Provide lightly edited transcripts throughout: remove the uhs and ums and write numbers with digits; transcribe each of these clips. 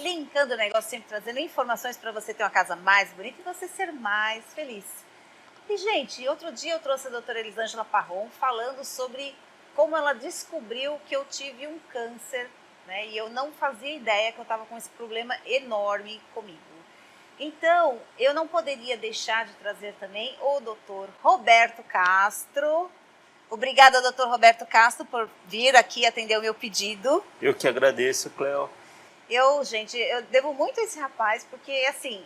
Linkando o negócio, sempre trazendo informações para você ter uma casa mais bonita e você ser mais feliz. E, gente, outro dia eu trouxe a doutora Elisângela Parron falando sobre como ela descobriu que eu tive um câncer, né? E eu não fazia ideia que eu estava com esse problema enorme comigo. Então, eu não poderia deixar de trazer também o doutor Roberto Castro. Obrigada, doutor Roberto Castro, por vir aqui atender o meu pedido. Eu que agradeço, Cleo. Gente, eu devo muito a esse rapaz, porque, assim,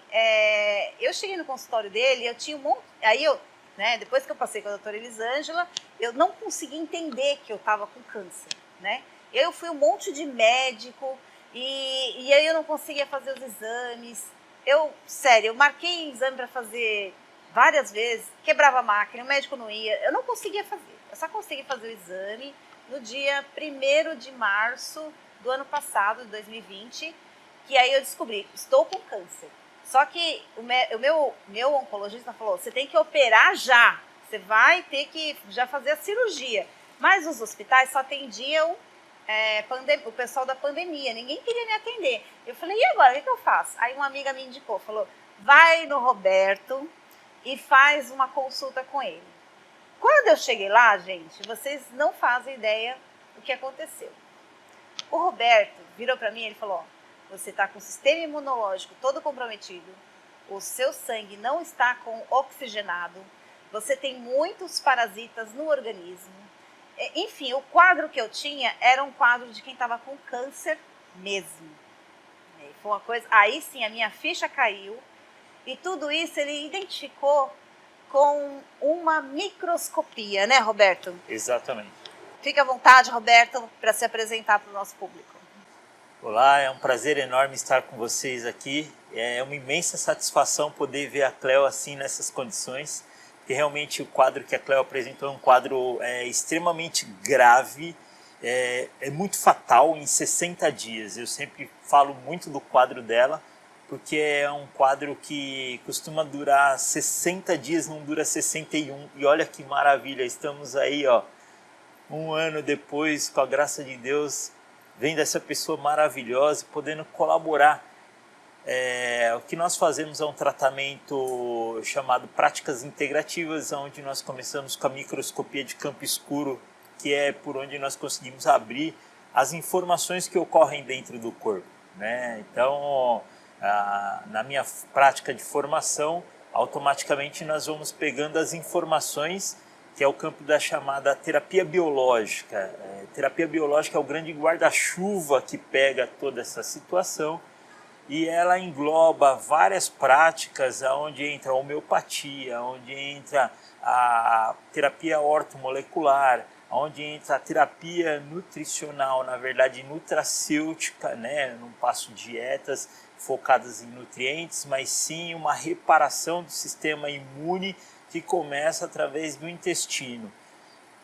eu cheguei no consultório dele, eu tinha um monte... Aí depois que eu passei com a doutora Elisângela, eu não consegui entender que eu estava com câncer, né? Eu fui um monte de médico e aí eu não conseguia fazer os exames. Sério, eu marquei exame para fazer várias vezes, quebrava a máquina, o médico não ia, eu não conseguia fazer. Eu só consegui fazer o exame no dia 1º de março do ano passado, de 2020, que aí eu descobri, estou com câncer. Só que o meu oncologista falou, você tem que operar já, você vai ter que já fazer a cirurgia. Mas os hospitais só atendiam o pessoal da pandemia, ninguém queria me atender. Eu falei, e agora, o que eu faço? Aí uma amiga me indicou, falou, vai no Roberto e faz uma consulta com ele. Quando eu cheguei lá, gente, vocês não fazem ideia do que aconteceu. O Roberto virou para mim e ele falou, você está com o sistema imunológico todo comprometido, o seu sangue não está oxigenado, você tem muitos parasitas no organismo. Enfim, o quadro que eu tinha era um quadro de quem estava com câncer mesmo. Foi uma coisa, aí sim a minha ficha caiu e tudo isso ele identificou com uma microscopia, né, Roberto? Exatamente. Fique à vontade, Roberto, para se apresentar para o nosso público. Olá, é um prazer enorme estar com vocês aqui. É uma imensa satisfação poder ver a Cleo assim nessas condições, porque realmente o quadro que a Cleo apresentou é um quadro extremamente grave, é muito fatal em 60 dias. Eu sempre falo muito do quadro dela, porque é um quadro que costuma durar 60 dias, não dura 61. E olha que maravilha, estamos aí, ó, um ano depois, com a graça de Deus, vendo essa pessoa maravilhosa, podendo colaborar. O que nós fazemos é um tratamento chamado práticas integrativas, onde nós começamos com a microscopia de campo escuro, que é por onde nós conseguimos abrir as informações que ocorrem dentro do corpo, né? Então, na minha prática de formação, automaticamente nós vamos pegando as informações, que é o campo da chamada terapia biológica. Terapia biológica é o grande guarda-chuva que pega toda essa situação e ela engloba várias práticas, onde entra a homeopatia, onde entra a terapia ortomolecular, onde entra a terapia nutricional, na verdade nutracêutica, né? Não passo dietas focadas em nutrientes, mas sim uma reparação do sistema imune que começa através do intestino.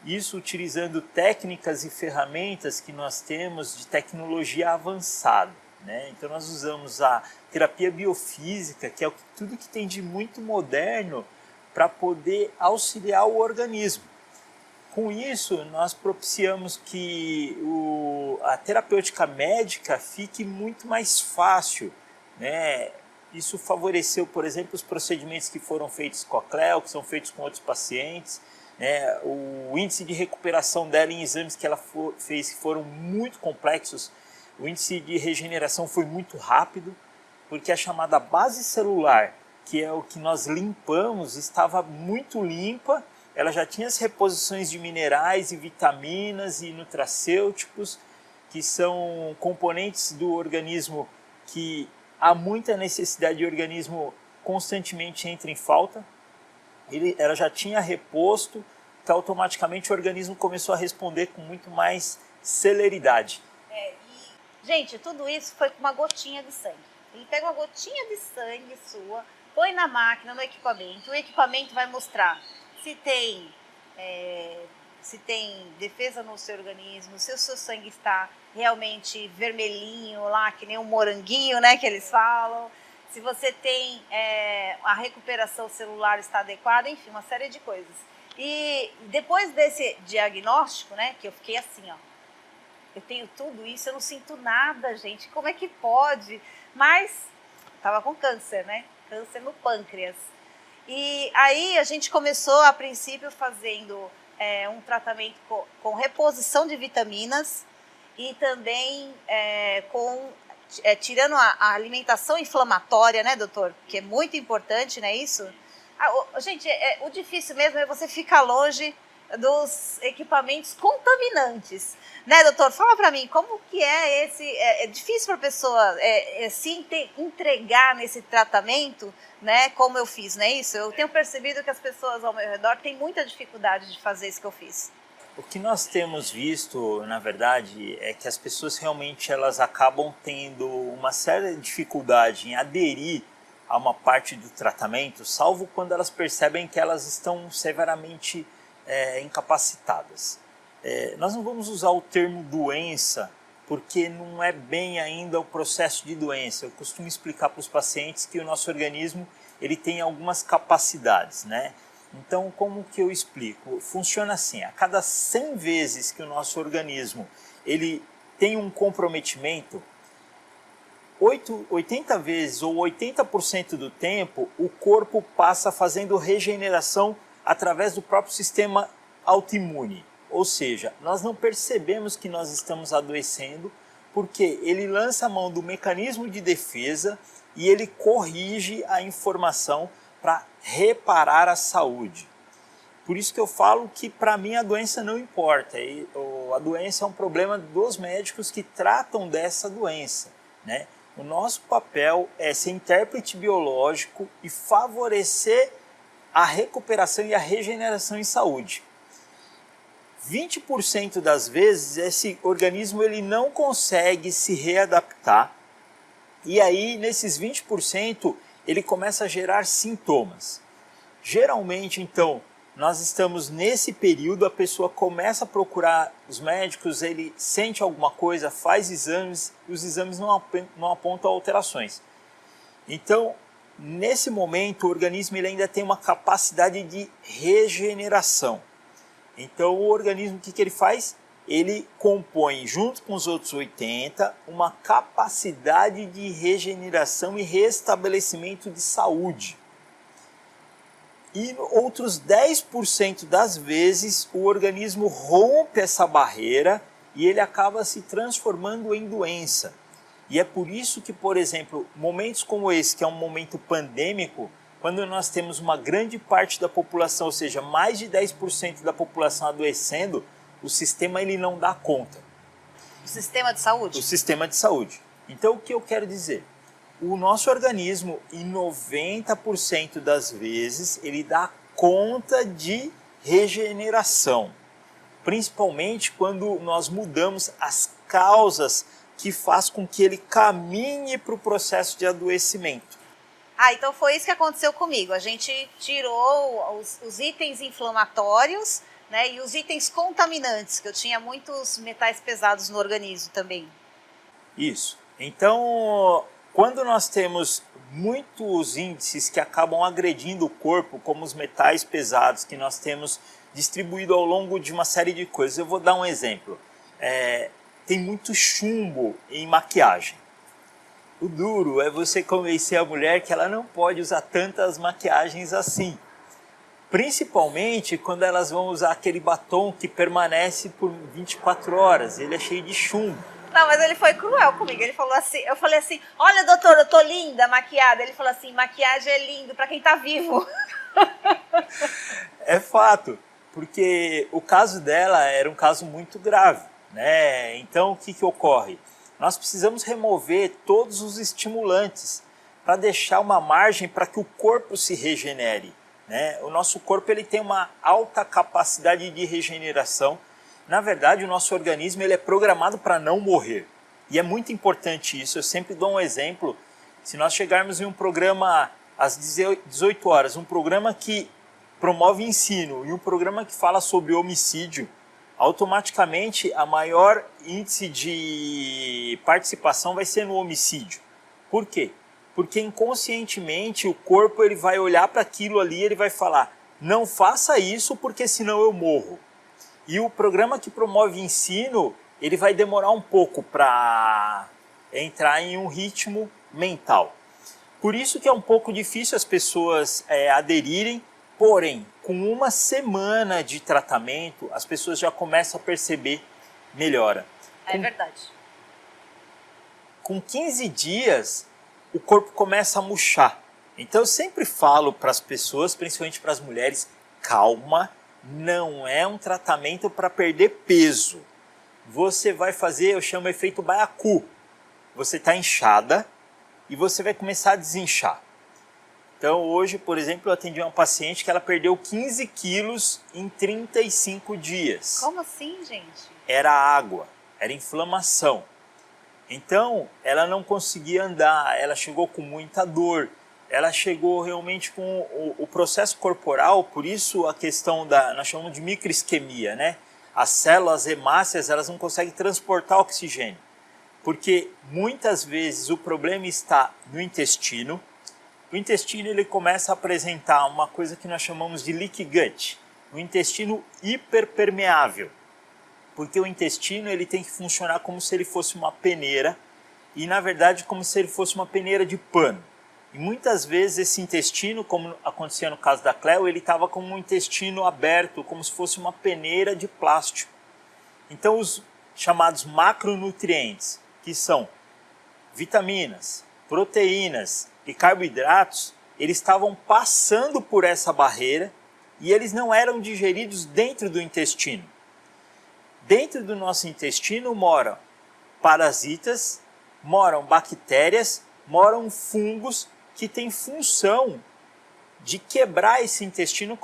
Isso utilizando técnicas e ferramentas que nós temos de tecnologia avançada, né? Então nós usamos a terapia biofísica, que é tudo que tem de muito moderno para poder auxiliar o organismo. Com isso, nós propiciamos que a terapêutica médica fique muito mais fácil, né? Isso favoreceu, por exemplo, os procedimentos que foram feitos com a Cleo, que são feitos com outros pacientes, né? O índice de recuperação dela em exames que ela fez que foram muito complexos, o índice de regeneração foi muito rápido, porque a chamada base celular, que é o que nós limpamos, estava muito limpa, ela já tinha as reposições de minerais e vitaminas e nutracêuticos, que são componentes do organismo que há muita necessidade de organismo constantemente entra em falta. Ela já tinha reposto, então automaticamente o organismo começou a responder com muito mais celeridade. Gente, tudo isso foi com uma gotinha de sangue. Ele pega uma gotinha de sangue sua, põe na máquina, no equipamento, o equipamento vai mostrar se tem defesa no seu organismo, se o seu sangue está realmente vermelhinho lá, que nem um moranguinho, né, que eles falam, se você tem a recuperação celular está adequada, enfim, uma série de coisas. E depois desse diagnóstico, né, que eu fiquei assim, ó, eu tenho tudo isso, eu não sinto nada, gente, como é que pode? Mas estava com câncer, né? Câncer no pâncreas. E aí a gente começou, a princípio, fazendo um tratamento com reposição de vitaminas e também tirando a alimentação inflamatória, né, doutor? Que é muito importante, não é isso? Gente, o difícil mesmo é você ficar longe dos equipamentos contaminantes, né, doutor? Fala para mim, como que é esse... É difícil para a pessoa se entregar nesse tratamento, né, como eu fiz, não é isso? Eu tenho percebido que as pessoas ao meu redor têm muita dificuldade de fazer isso que eu fiz. O que nós temos visto, na verdade, é que as pessoas realmente elas acabam tendo uma séria dificuldade em aderir a uma parte do tratamento, salvo quando elas percebem que elas estão severamente incapacitadas. Nós não vamos usar o termo doença, porque não é bem ainda o processo de doença. Eu costumo explicar para os pacientes que o nosso organismo ele tem algumas capacidades, né? Então, como que eu explico? Funciona assim, a cada 100 vezes que o nosso organismo ele tem um comprometimento, 80 vezes ou 80% do tempo, o corpo passa fazendo regeneração através do próprio sistema autoimune. Ou seja, nós não percebemos que nós estamos adoecendo, porque ele lança a mão do mecanismo de defesa e ele corrige a informação para reparar a saúde. Por isso que eu falo que para mim a doença não importa. A doença é um problema dos médicos que tratam dessa doença, né? O nosso papel é ser intérprete biológico e favorecer a recuperação e a regeneração em saúde. 20% das vezes esse organismo ele não consegue se readaptar e aí nesses 20% ele começa a gerar sintomas. Geralmente então nós estamos nesse período, a pessoa começa a procurar os médicos, ele sente alguma coisa, faz exames e os exames não apontam alterações. Então, nesse momento, o organismo ele ainda tem uma capacidade de regeneração. Então, o organismo, o que ele faz? Ele compõe, junto com os outros 80, uma capacidade de regeneração e restabelecimento de saúde. E outros 10% das vezes o organismo rompe essa barreira e ele acaba se transformando em doença. E é por isso que, por exemplo, momentos como esse, que é um momento pandêmico, quando nós temos uma grande parte da população, ou seja, mais de 10% da população adoecendo, o sistema ele não dá conta. O sistema de saúde? O sistema de saúde. Então o que eu quero dizer? O nosso organismo, em 90% das vezes, ele dá conta de regeneração. Principalmente quando nós mudamos as causas que faz com que ele caminhe para o processo de adoecimento. Então foi isso que aconteceu comigo. A gente tirou os itens inflamatórios, né, e os itens contaminantes, que eu tinha muitos metais pesados no organismo também. Isso. Então, quando nós temos muitos índices que acabam agredindo o corpo, como os metais pesados que nós temos distribuído ao longo de uma série de coisas, eu vou dar um exemplo. Tem muito chumbo em maquiagem. O duro é você convencer a mulher que ela não pode usar tantas maquiagens assim. Principalmente quando elas vão usar aquele batom que permanece por 24 horas, ele é cheio de chumbo. Não, mas ele foi cruel comigo, ele falou assim, eu falei assim, olha doutor, eu tô linda, maquiada. Ele falou assim, maquiagem é lindo pra quem tá vivo. É fato, porque o caso dela era um caso muito grave, né? Então o que ocorre? Nós precisamos remover todos os estimulantes para deixar uma margem para que o corpo se regenere, né? O nosso corpo ele tem uma alta capacidade de regeneração. Na verdade, o nosso organismo ele é programado para não morrer. E é muito importante isso. Eu sempre dou um exemplo. Se nós chegarmos em um programa às 18 horas, um programa que promove ensino e um programa que fala sobre homicídio, automaticamente a maior índice de participação vai ser no homicídio. Por quê? Porque inconscientemente o corpo ele vai olhar para aquilo ali e ele vai falar, não faça isso porque senão eu morro. E o programa que promove ensino, ele vai demorar um pouco para entrar em um ritmo mental. Por isso que é um pouco difícil as pessoas aderirem, porém, com uma semana de tratamento, as pessoas já começam a perceber melhora. É verdade. Com 15 dias, o corpo começa a murchar. Então eu sempre falo para as pessoas, principalmente para as mulheres, calma, não é um tratamento para perder peso. Você vai fazer, eu chamo efeito baiacu. Você está inchada e você vai começar a desinchar. Então hoje, por exemplo, eu atendi uma paciente que ela perdeu 15 quilos em 35 dias. Como assim, gente? Era água, era inflamação. Então ela não conseguia andar, ela chegou com muita dor. Ela chegou realmente com o processo corporal, por isso a questão nós chamamos de microisquemia, né? As células hemácias, elas não conseguem transportar oxigênio, porque muitas vezes o problema está no intestino. O intestino ele começa a apresentar uma coisa que nós chamamos de leaky gut, um intestino hiperpermeável, porque o intestino ele tem que funcionar como se ele fosse uma peneira e na verdade como se ele fosse uma peneira de pano. E muitas vezes esse intestino, como acontecia no caso da Cleo, ele estava com um intestino aberto, como se fosse uma peneira de plástico. Então os chamados macronutrientes, que são vitaminas, proteínas e carboidratos, eles estavam passando por essa barreira e eles não eram digeridos dentro do intestino. Dentro do nosso intestino moram parasitas, moram bactérias, moram fungos que têm função de quebrar esse intestino,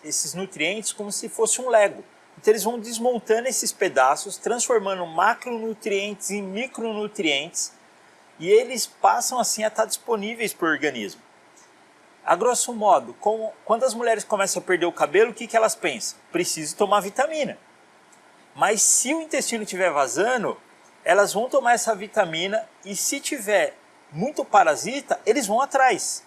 esses nutrientes, como se fosse um Lego. Então eles vão desmontando esses pedaços, transformando macronutrientes em micronutrientes, e eles passam assim a estar disponíveis para o organismo. A grosso modo, quando as mulheres começam a perder o cabelo, o que elas pensam? Preciso tomar vitamina. Mas se o intestino estiver vazando, elas vão tomar essa vitamina e se tiver muito parasita, eles vão atrás.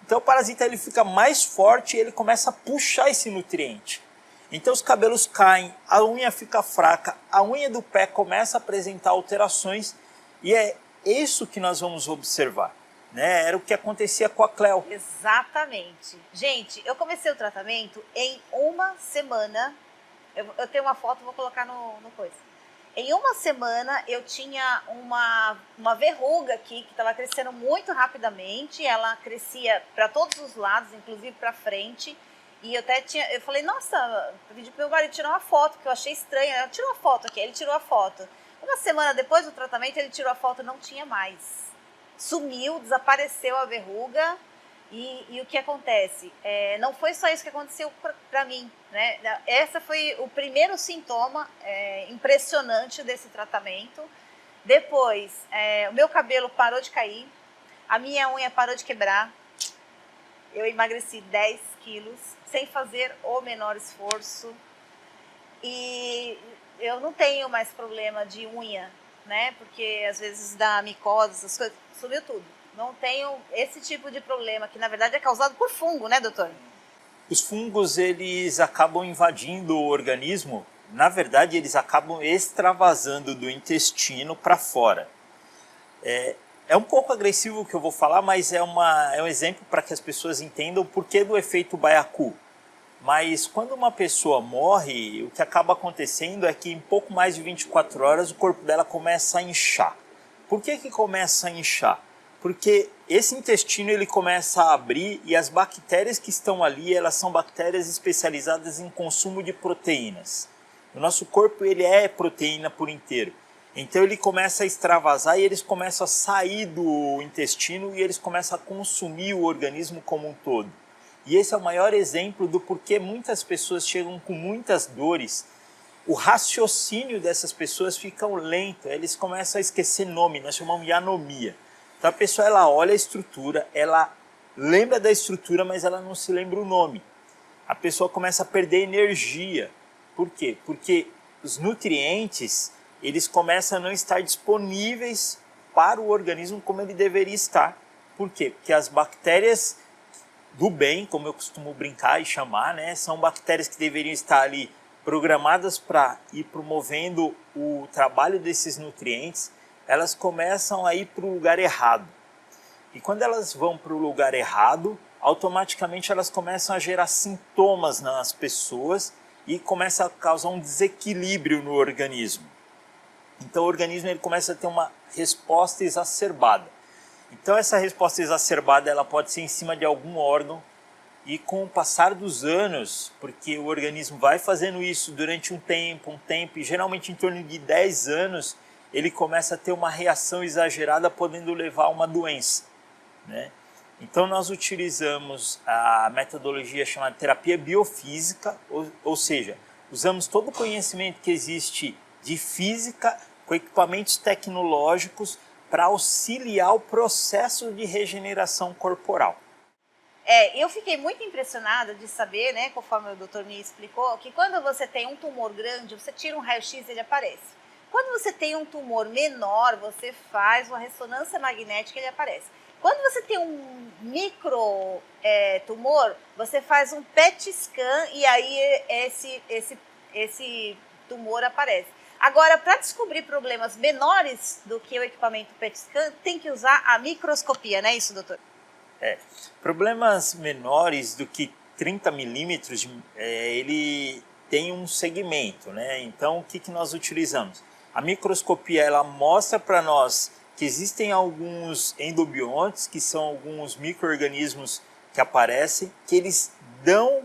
Então o parasita ele fica mais forte e ele começa a puxar esse nutriente. Então os cabelos caem, a unha fica fraca, a unha do pé começa a apresentar alterações e é isso que nós vamos observar. Né? Era o que acontecia com a Cleo. Exatamente. Gente, eu comecei o tratamento em uma semana. Eu tenho uma foto, vou colocar no coisa. Em uma semana eu tinha uma verruga aqui que estava crescendo muito rapidamente. Ela crescia para todos os lados, inclusive para frente. E eu falei, nossa, eu pedi para meu marido tirar uma foto, que eu achei estranho. Ela tirou a foto aqui, ele tirou a foto. Uma semana depois do tratamento ele tirou a foto, não tinha mais. Sumiu, desapareceu a verruga. E o que acontece? Não foi só isso que aconteceu para mim, né? Esse foi o primeiro sintoma impressionante desse tratamento. Depois, o meu cabelo parou de cair, a minha unha parou de quebrar, eu emagreci 10 quilos sem fazer o menor esforço e eu não tenho mais problema de unha, né? Porque às vezes dá micose, essas coisas, sumiu tudo. Não tenho esse tipo de problema, que na verdade é causado por fungo, né, doutor? Os fungos, eles acabam invadindo o organismo, na verdade eles acabam extravasando do intestino para fora. É um pouco agressivo o que eu vou falar, mas é um exemplo para que as pessoas entendam o porquê do efeito baiacu. Mas quando uma pessoa morre, o que acaba acontecendo é que em pouco mais de 24 horas o corpo dela começa a inchar. Por que começa a inchar? Porque esse intestino ele começa a abrir e as bactérias que estão ali, elas são bactérias especializadas em consumo de proteínas. O nosso corpo ele é proteína por inteiro. Então ele começa a extravasar e eles começam a sair do intestino e eles começam a consumir o organismo como um todo. E esse é o maior exemplo do porquê muitas pessoas chegam com muitas dores. O raciocínio dessas pessoas fica lento, eles começam a esquecer nome, nós chamamos de anomia. Então a pessoa ela olha a estrutura, ela lembra da estrutura, mas ela não se lembra o nome. A pessoa começa a perder energia. Por quê? Porque os nutrientes eles começam a não estar disponíveis para o organismo como ele deveria estar. Por quê? Porque as bactérias do bem, como eu costumo brincar e chamar, né, são bactérias que deveriam estar ali programadas para ir promovendo o trabalho desses nutrientes, elas começam a ir para o lugar errado. E quando elas vão para o lugar errado, automaticamente elas começam a gerar sintomas nas pessoas e começa a causar um desequilíbrio no organismo. Então o organismo ele começa a ter uma resposta exacerbada. Então essa resposta exacerbada ela pode ser em cima de algum órgão e com o passar dos anos, porque o organismo vai fazendo isso durante um tempo, e geralmente em torno de 10 anos, ele começa a ter uma reação exagerada, podendo levar a uma doença, né? Então nós utilizamos a metodologia chamada terapia biofísica, ou seja, usamos todo o conhecimento que existe de física com equipamentos tecnológicos para auxiliar o processo de regeneração corporal. Eu fiquei muito impressionada de saber, né, conforme o doutor me explicou, que quando você tem um tumor grande, você tira um raio-x e ele aparece. Quando você tem um tumor menor, você faz uma ressonância magnética e ele aparece. Quando você tem um micro tumor, você faz um PET scan e aí esse tumor aparece. Agora, para descobrir problemas menores do que o equipamento PET scan, tem que usar a microscopia, não é isso, doutor? Problemas menores do que 30 milímetros, ele tem um segmento, né? Então, o que nós utilizamos? A microscopia, ela mostra para nós que existem alguns endobiontes, que são alguns micro-organismos que aparecem, que eles dão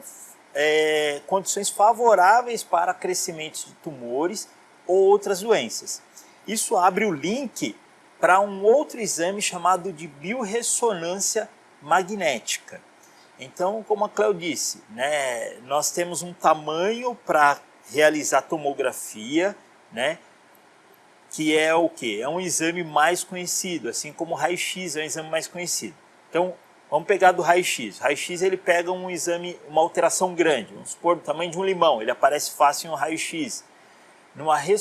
condições favoráveis para crescimento de tumores ou outras doenças. Isso abre o link para um outro exame chamado de biorressonância magnética. Então, como a Cleo disse, né, nós temos um tamanho para realizar tomografia, né, que é o quê? É um exame mais conhecido, assim como o raio-x é um exame mais conhecido. Então, vamos pegar do raio-x. O raio-x ele pega um exame, uma alteração grande, vamos supor do tamanho de um limão, ele aparece fácil em um raio-x.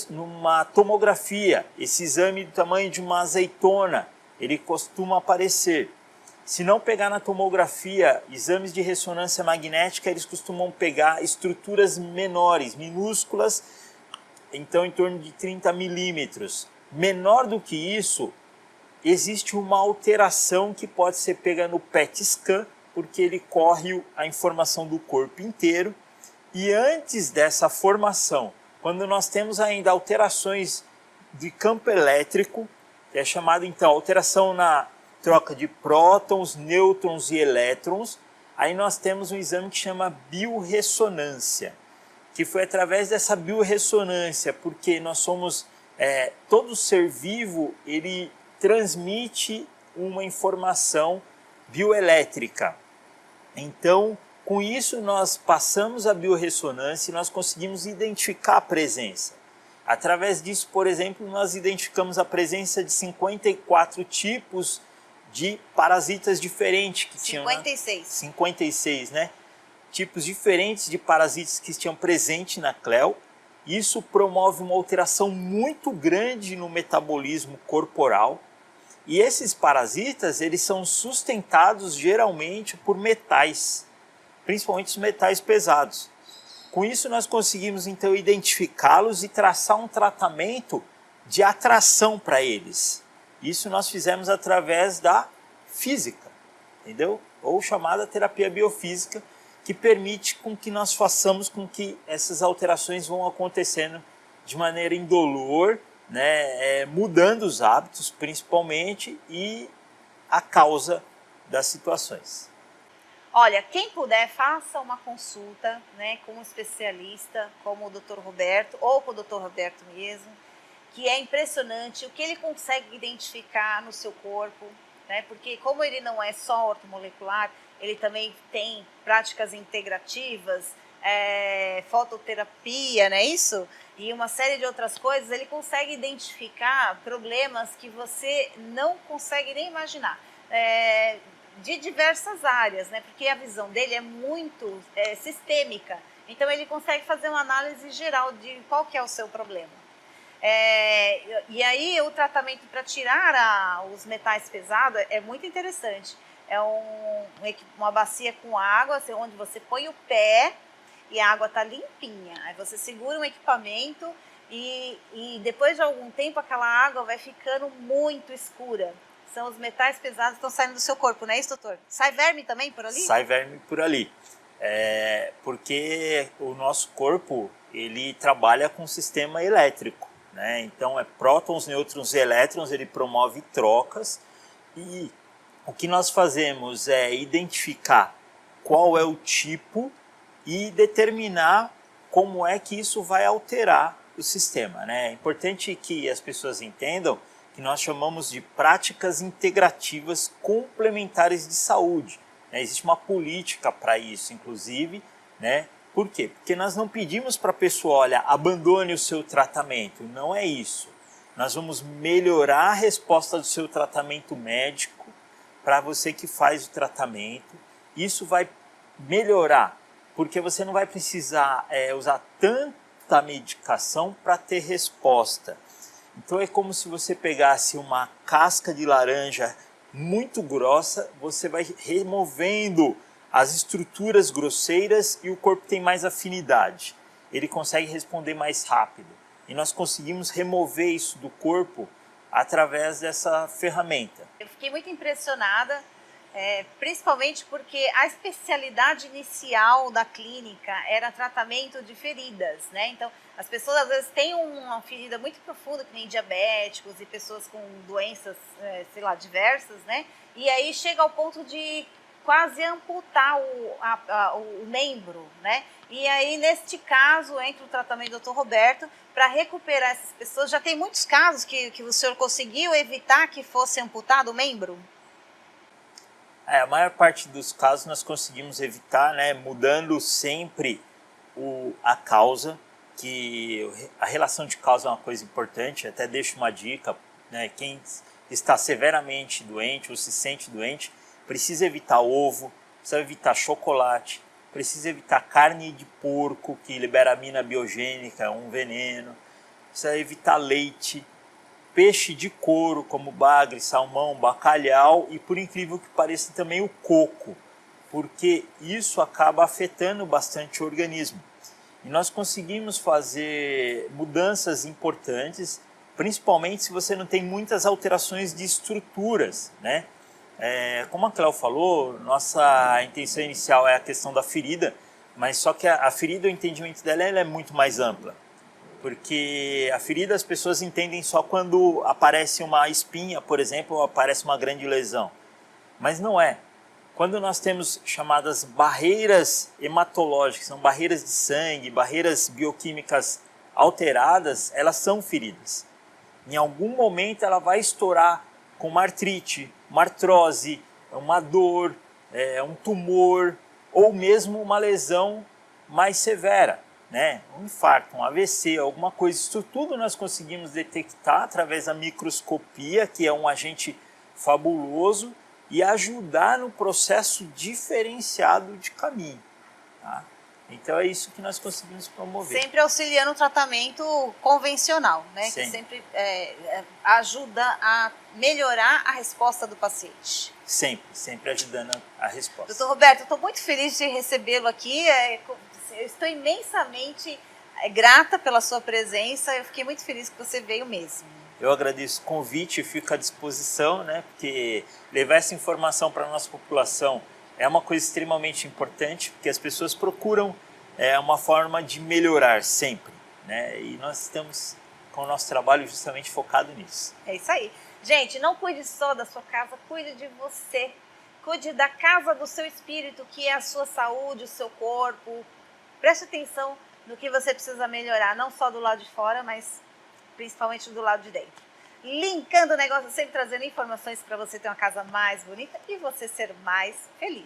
Numa tomografia, esse exame do tamanho de uma azeitona, ele costuma aparecer. Se não pegar na tomografia, exames de ressonância magnética, eles costumam pegar estruturas menores, minúsculas, então em torno de 30 milímetros. Menor do que isso, existe uma alteração que pode ser pega no PET scan, porque ele corre a informação do corpo inteiro. E antes dessa formação, quando nós temos ainda alterações de campo elétrico, que é chamado então alteração na troca de prótons, nêutrons e elétrons, aí nós temos um exame que chama biorressonância, que foi através dessa biorressonância, porque nós somos, todo ser vivo, ele transmite uma informação bioelétrica. Então, com isso nós passamos a biorressonância e nós conseguimos identificar a presença. Através disso, por exemplo, nós identificamos a presença de 54 tipos de parasitas diferentes que 56. 56, né? Tipos diferentes de parasitas que tinham presente na Cleo. Isso promove uma alteração muito grande no metabolismo corporal. E esses parasitas, eles são sustentados geralmente por metais, principalmente os metais pesados. Com isso nós conseguimos então identificá-los e traçar um tratamento de atração para eles. Isso nós fizemos através da física, entendeu? Ou chamada terapia biofísica, que permite com que nós façamos com que essas alterações vão acontecendo de maneira indolor, né, mudando os hábitos principalmente e a causa das situações. Olha, quem puder, faça uma consulta, né, com um especialista, como o Dr. Roberto, ou com o Dr. Roberto mesmo, que é impressionante o que ele consegue identificar no seu corpo, né, porque como ele não é só ortomolecular, ele também tem práticas integrativas, fototerapia, não é isso? E uma série de outras coisas, ele consegue identificar problemas que você não consegue nem imaginar. De diversas áreas, né? Porque a visão dele é muito sistêmica, então ele consegue fazer uma análise geral de qual que é o seu problema. E aí o tratamento para tirar os metais pesados é muito interessante. É uma bacia com água, onde você põe o pé e a água está limpinha. Aí você segura um equipamento e depois de algum tempo aquela água vai ficando muito escura. São os metais pesados que estão saindo do seu corpo, não é isso, doutor? Sai verme também por ali? Sai verme por ali. Porque o nosso corpo, ele trabalha com um sistema elétrico, né? Então é prótons, nêutrons e elétrons, ele promove trocas e o que nós fazemos é identificar qual é o tipo e determinar como é que isso vai alterar o sistema, né? É importante que as pessoas entendam que nós chamamos de práticas integrativas complementares de saúde. Né? Existe uma política para isso, inclusive, né? Por quê? Porque nós não pedimos para a pessoa, olha, abandone o seu tratamento. Não é isso. Nós vamos melhorar a resposta do seu tratamento médico para você que faz o tratamento. Isso vai melhorar, porque você não vai precisar usar tanta medicação para ter resposta. Então é como se você pegasse uma casca de laranja muito grossa, você vai removendo as estruturas grosseiras e o corpo tem mais afinidade. Ele consegue responder mais rápido. E nós conseguimos remover isso do corpo através dessa ferramenta. Eu fiquei muito impressionada, principalmente porque a especialidade inicial da clínica era tratamento de feridas, né? Então, as pessoas às vezes têm uma ferida muito profunda, que nem diabéticos e pessoas com doenças, sei lá, diversas, né? E aí chega ao ponto de quase amputar o membro, né? E aí, neste caso, entra o tratamento do Dr. Roberto para recuperar essas pessoas. Já tem muitos casos que o senhor conseguiu evitar que fosse amputado o membro? A maior parte dos casos nós conseguimos evitar, né, mudando sempre a causa, que a relação de causa é uma coisa importante, até deixo uma dica, né, quem está severamente doente ou se sente doente, precisa evitar ovo, precisa evitar chocolate, precisa evitar carne de porco, que libera amina biogênica, é um veneno, precisa evitar leite, peixe de couro, como bagre, salmão, bacalhau e, por incrível que pareça, também o coco, porque isso acaba afetando bastante o organismo. E nós conseguimos fazer mudanças importantes, principalmente se você não tem muitas alterações de estruturas, né? Como a Cléo falou, nossa intenção inicial é a questão da ferida, mas só que a ferida, o entendimento dela é muito mais ampla. Porque a ferida as pessoas entendem só quando aparece uma espinha, por exemplo, ou aparece uma grande lesão. Mas não é. Quando nós temos chamadas barreiras hematológicas, são barreiras de sangue, barreiras bioquímicas alteradas, elas são feridas. Em algum momento ela vai estourar com uma artrite, uma artrose, uma dor, um tumor ou mesmo uma lesão mais severa, né? Um infarto, um AVC, alguma coisa. Isso tudo nós conseguimos detectar através da microscopia, que é um agente fabuloso, e ajudar no processo diferenciado de caminho. Tá? Então é isso que nós conseguimos promover. Sempre auxiliando o tratamento convencional, né? Sim. Que sempre ajuda a melhorar a resposta do paciente. Sempre ajudando a resposta. Doutor Roberto, eu estou muito feliz de recebê-lo aqui. Eu estou imensamente grata pela sua presença. Eu fiquei muito feliz que você veio mesmo. Eu agradeço o convite e fico à disposição, né? Porque levar essa informação para a nossa população é uma coisa extremamente importante, porque as pessoas procuram uma forma de melhorar sempre, né? E nós estamos com o nosso trabalho justamente focado nisso. É isso aí. Gente, não cuide só da sua casa, cuide de você. Cuide da casa do seu espírito, que é a sua saúde, o seu corpo. Preste atenção no que você precisa melhorar, não só do lado de fora, mas principalmente do lado de dentro. Linkando o negócio, sempre trazendo informações para você ter uma casa mais bonita e você ser mais feliz.